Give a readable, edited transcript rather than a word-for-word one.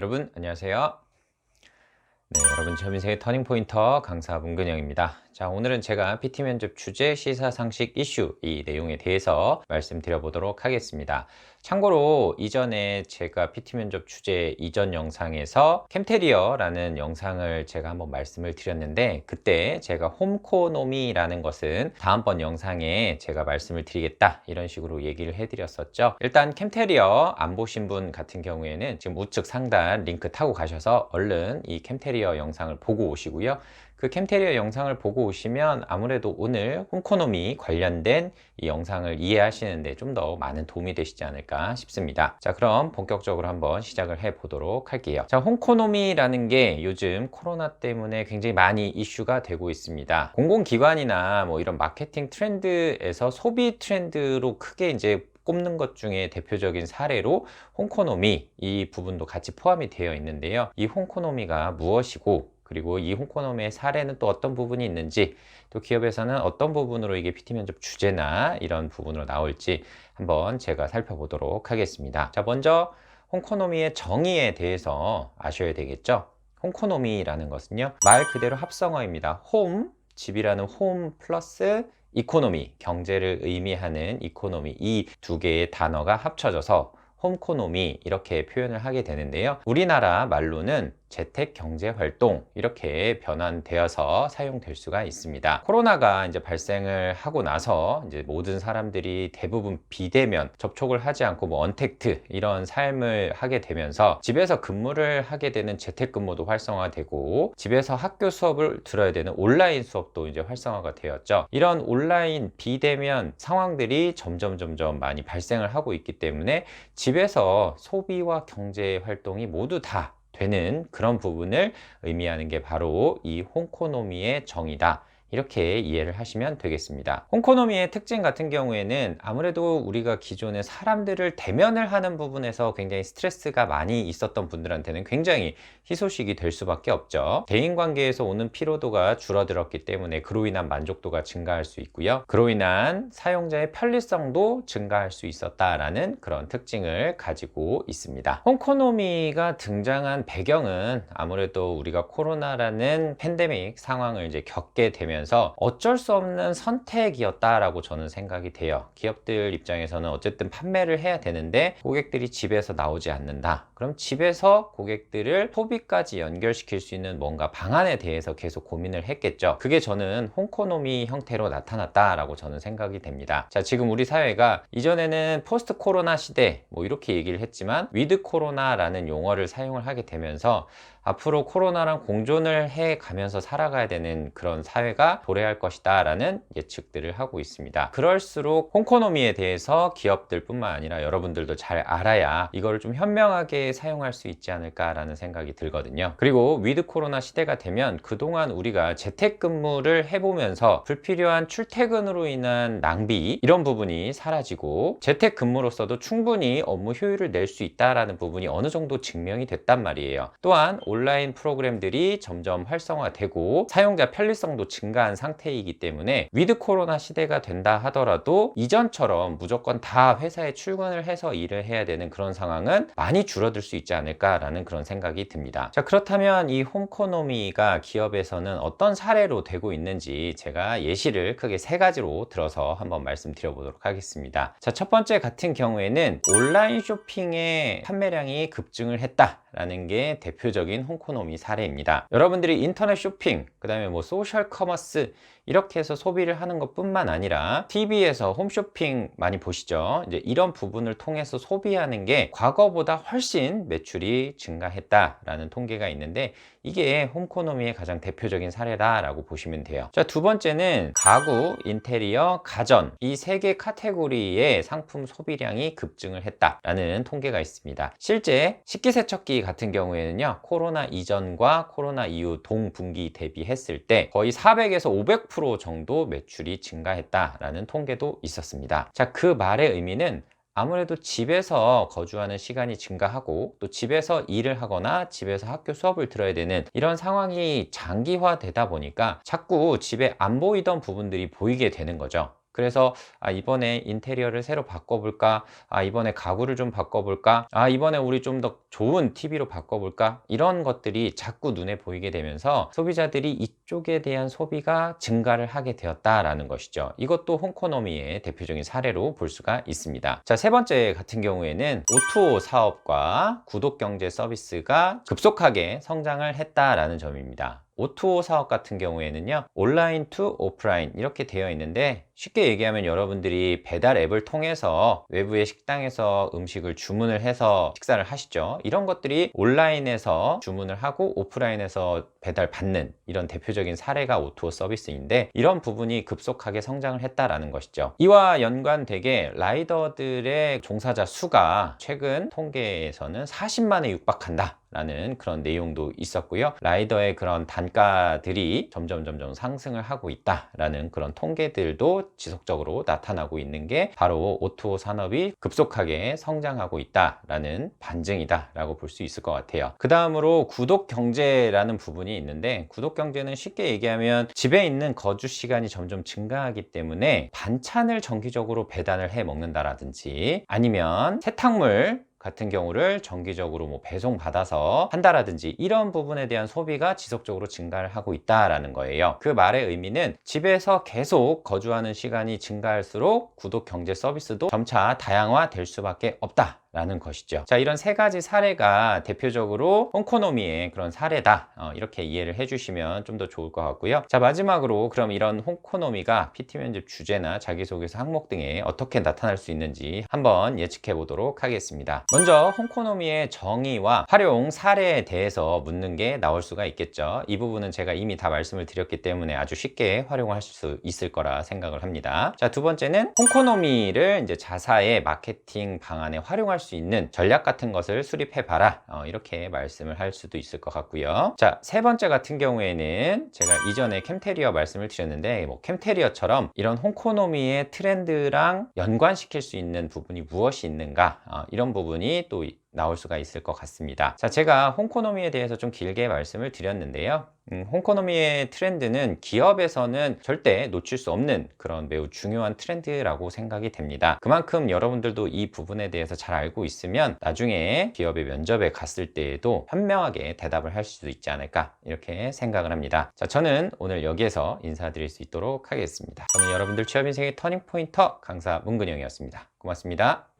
여러분 안녕하세요. 네, 여러분 저민생의 터닝포인터 강사 문근영입니다. 자, 오늘은 제가 PT 면접 주제 시사상식 이슈 이 내용에 대해서 말씀드려 보도록 하겠습니다. 참고로 이전에 제가 PT 면접 주제 이전 영상에서 캠테리어라는 영상을 제가 한번 말씀을 드렸는데, 그때 제가 홈코노미라는 것은 다음번 영상에 제가 말씀을 드리겠다 이런 식으로 얘기를 해드렸었죠. 일단 캠테리어 안 보신 분 같은 경우에는 지금 우측 상단 링크 타고 가셔서 얼른 이 캠테리어 영상을 보고 오시고요. 그 캠테리어 영상을 보고 오시면 아무래도 오늘 홈코노미 관련된 이 영상을 이해하시는데 좀 더 많은 도움이 되시지 않을까 싶습니다. 자, 그럼 본격적으로 한번 시작을 해 보도록 할게요. 자, 홈코노미라는 게 요즘 코로나 때문에 굉장히 많이 이슈가 되고 있습니다. 공공기관이나 뭐 이런 마케팅 트렌드에서 소비 트렌드로 크게 이제 꼽는 것 중에 대표적인 사례로 홈코노미 이 부분도 같이 포함이 되어 있는데요. 이 홈코노미가 무엇이고, 그리고 이 홈코노미의 사례는 또 어떤 부분이 있는지, 또 기업에서는 어떤 부분으로 이게 PT 면접 주제나 이런 부분으로 나올지 한번 제가 살펴보도록 하겠습니다. 자, 먼저 홈코노미의 정의에 대해서 아셔야 되겠죠. 홈코노미라는 것은요, 말 그대로 합성어입니다. 홈, 집이라는 홈 플러스 이코노미, 경제를 의미하는 이코노미, 이 두 개의 단어가 합쳐져서 홈코노미 이렇게 표현을 하게 되는데요. 우리나라 말로는 재택경제활동 이렇게 변환되어서 사용될 수가 있습니다. 코로나가 이제 발생을 하고 나서 이제 모든 사람들이 대부분 비대면 접촉을 하지 않고 뭐 언택트 이런 삶을 하게 되면서 집에서 근무를 하게 되는 재택근무도 활성화되고, 집에서 학교 수업을 들어야 되는 온라인 수업도 이제 활성화가 되었죠. 이런 온라인 비대면 상황들이 점점 많이 발생을 하고 있기 때문에 집에서 소비와 경제 활동이 모두 다 되는 그런 부분을 의미하는 게 바로 이 홈코노미의 정의다, 이렇게 이해를 하시면 되겠습니다. 홈코노미의 특징 같은 경우에는 아무래도 우리가 기존에 사람들을 대면을 하는 부분에서 굉장히 스트레스가 많이 있었던 분들한테는 굉장히 희소식이 될 수밖에 없죠. 대인관계에서 오는 피로도가 줄어들었기 때문에 그로 인한 만족도가 증가할 수 있고요. 그로 인한 사용자의 편리성도 증가할 수 있었다라는 그런 특징을 가지고 있습니다. 홈코노미가 등장한 배경은 아무래도 우리가 코로나라는 팬데믹 상황을 이제 겪게 되면 어쩔 수 없는 선택이었다라고 저는 생각이 돼요. 기업들 입장에서는 어쨌든 판매를 해야 되는데 고객들이 집에서 나오지 않는다. 그럼 집에서 고객들을 소비까지 연결시킬 수 있는 뭔가 방안에 대해서 계속 고민을 했겠죠. 그게 저는 홈코노미 형태로 나타났다라고 저는 생각이 됩니다. 자, 지금 우리 사회가 이전에는 포스트 코로나 시대 뭐 이렇게 얘기를 했지만 위드 코로나라는 용어를 사용을 하게 되면서 앞으로 코로나랑 공존을 해 가면서 살아가야 되는 그런 사회가 도래할 것이다 라는 예측들을 하고 있습니다. 그럴수록 홈코노미에 대해서 기업들 뿐만 아니라 여러분들도 잘 알아야 이걸 좀 현명하게 사용할 수 있지 않을까 라는 생각이 들거든요. 그리고 위드 코로나 시대가 되면 그동안 우리가 재택근무를 해보면서 불필요한 출퇴근으로 인한 낭비 이런 부분이 사라지고, 재택근무로서도 충분히 업무 효율을 낼 수 있다라는 부분이 어느 정도 증명이 됐단 말이에요. 또한 온라인 프로그램들이 점점 활성화되고 사용자 편리성도 증가한 상태이기 때문에 위드 코로나 시대가 된다 하더라도 이전처럼 무조건 다 회사에 출근을 해서 일을 해야 되는 그런 상황은 많이 줄어들 수 있지 않을까라는 그런 생각이 듭니다. 자, 그렇다면 이 홈코노미가 기업에서는 어떤 사례로 되고 있는지 제가 예시를 크게 세 가지로 들어서 한번 말씀드려 보도록 하겠습니다. 자, 첫 번째 같은 경우에는 온라인 쇼핑의 판매량이 급증을 했다라는 게 대표적인 홈코노미 사례입니다. 여러분들이 인터넷 쇼핑, 그 다음에 뭐 소셜 커머스 이렇게 해서 소비를 하는 것 뿐만 아니라 TV에서 홈쇼핑 많이 보시죠. 이제 이런 부분을 통해서 소비하는 게 과거보다 훨씬 매출이 증가했다라는 통계가 있는데, 이게 홈코노미의 가장 대표적인 사례다라고 보시면 돼요. 자, 두 번째는 가구, 인테리어, 가전 이 세 개 카테고리의 상품 소비량이 급증을 했다라는 통계가 있습니다. 실제 식기세척기 같은 경우에는요, 코로나 이전과 코로나 이후 동분기 대비했을 때 거의 400에서 500% 정도 매출이 증가했다라는 통계도 있었습니다. 자, 그 말의 의미는 아무래도 집에서 거주하는 시간이 증가하고 또 집에서 일을 하거나 집에서 학교 수업을 들어야 되는 이런 상황이 장기화되다 보니까 자꾸 집에 안 보이던 부분들이 보이게 되는 거죠. 그래서 이번에 인테리어를 새로 바꿔볼까? 이번에 가구를 좀 바꿔볼까? 이번에 우리 좀 더 좋은 TV로 바꿔볼까? 이런 것들이 자꾸 눈에 보이게 되면서 소비자들이 이쪽에 대한 소비가 증가를 하게 되었다라는 것이죠. 이것도 홍코노미의 대표적인 사례로 볼 수가 있습니다. 자, 세 번째 같은 경우에는 O2O 사업과 구독경제 서비스가 급속하게 성장을 했다라는 점입니다. O2O 사업 같은 경우에는요, 온라인 투 오프라인 이렇게 되어 있는데, 쉽게 얘기하면 여러분들이 배달 앱을 통해서 외부의 식당에서 음식을 주문을 해서 식사를 하시죠. 이런 것들이 온라인에서 주문을 하고 오프라인에서 배달 받는 이런 대표적인 사례가 O2O 서비스인데, 이런 부분이 급속하게 성장을 했다라는 것이죠. 이와 연관되게 라이더들의 종사자 수가 최근 통계에서는 40만에 육박한다 라는 그런 내용도 있었고요. 라이더의 그런 단가들이 점점 상승을 하고 있다라는 그런 통계들도 지속적으로 나타나고 있는 게 바로 O2O 산업이 급속하게 성장하고 있다라는 반증이다라고 볼 수 있을 것 같아요. 그 다음으로 구독 경제라는 부분이 있는데, 구독 경제는 쉽게 얘기하면 집에 있는 거주 시간이 점점 증가하기 때문에 반찬을 정기적으로 배달을 해 먹는다라든지, 아니면 세탁물 같은 경우를 정기적으로 배송 받아서 한다라든지, 이런 부분에 대한 소비가 지속적으로 증가를 하고 있다라는 거예요. 그 말의 의미는 집에서 계속 거주하는 시간이 증가할수록 구독 경제 서비스도 점차 다양화될 수밖에 없다 라는 것이죠. 자, 이런 세 가지 사례가 대표적으로 홍코노미의 그런 사례다, 이렇게 이해를 해주시면 좀 더 좋을 것 같고요. 자, 마지막으로 그럼 이런 홍코노미가 PT 면접 주제나 자기소개서 항목 등에 어떻게 나타날 수 있는지 한번 예측해 보도록 하겠습니다. 먼저 홍코노미의 정의와 활용 사례에 대해서 묻는 게 나올 수가 있겠죠. 이 부분은 제가 이미 다 말씀을 드렸기 때문에 아주 쉽게 활용할 수 있을 거라 생각을 합니다. 자, 두 번째는 홍코노미를 이제 자사의 마케팅 방안에 활용할 수 있는 전략 같은 것을 수립해 봐라, 이렇게 말씀을 할 수도 있을 것 같고요. 자, 세 번째 같은 경우에는 제가 이전에 캠테리어 말씀을 드렸는데, 캠테리어처럼 이런 홍코노미의 트렌드랑 연관시킬 수 있는 부분이 무엇이 있는가, 이런 부분이 또 나올 수가 있을 것 같습니다. 자, 제가 홍코노미에 대해서 좀 길게 말씀을 드렸는데요. 홍코노미의 트렌드는 기업에서는 절대 놓칠 수 없는 그런 매우 중요한 트렌드라고 생각이 됩니다. 그만큼 여러분들도 이 부분에 대해서 잘 알고 있으면 나중에 기업의 면접에 갔을 때에도 현명하게 대답을 할 수도 있지 않을까, 이렇게 생각을 합니다. 자, 저는 오늘 여기에서 인사드릴 수 있도록 하겠습니다. 저는 여러분들 취업 인생의 터닝 포인터 강사 문근영이었습니다. 고맙습니다.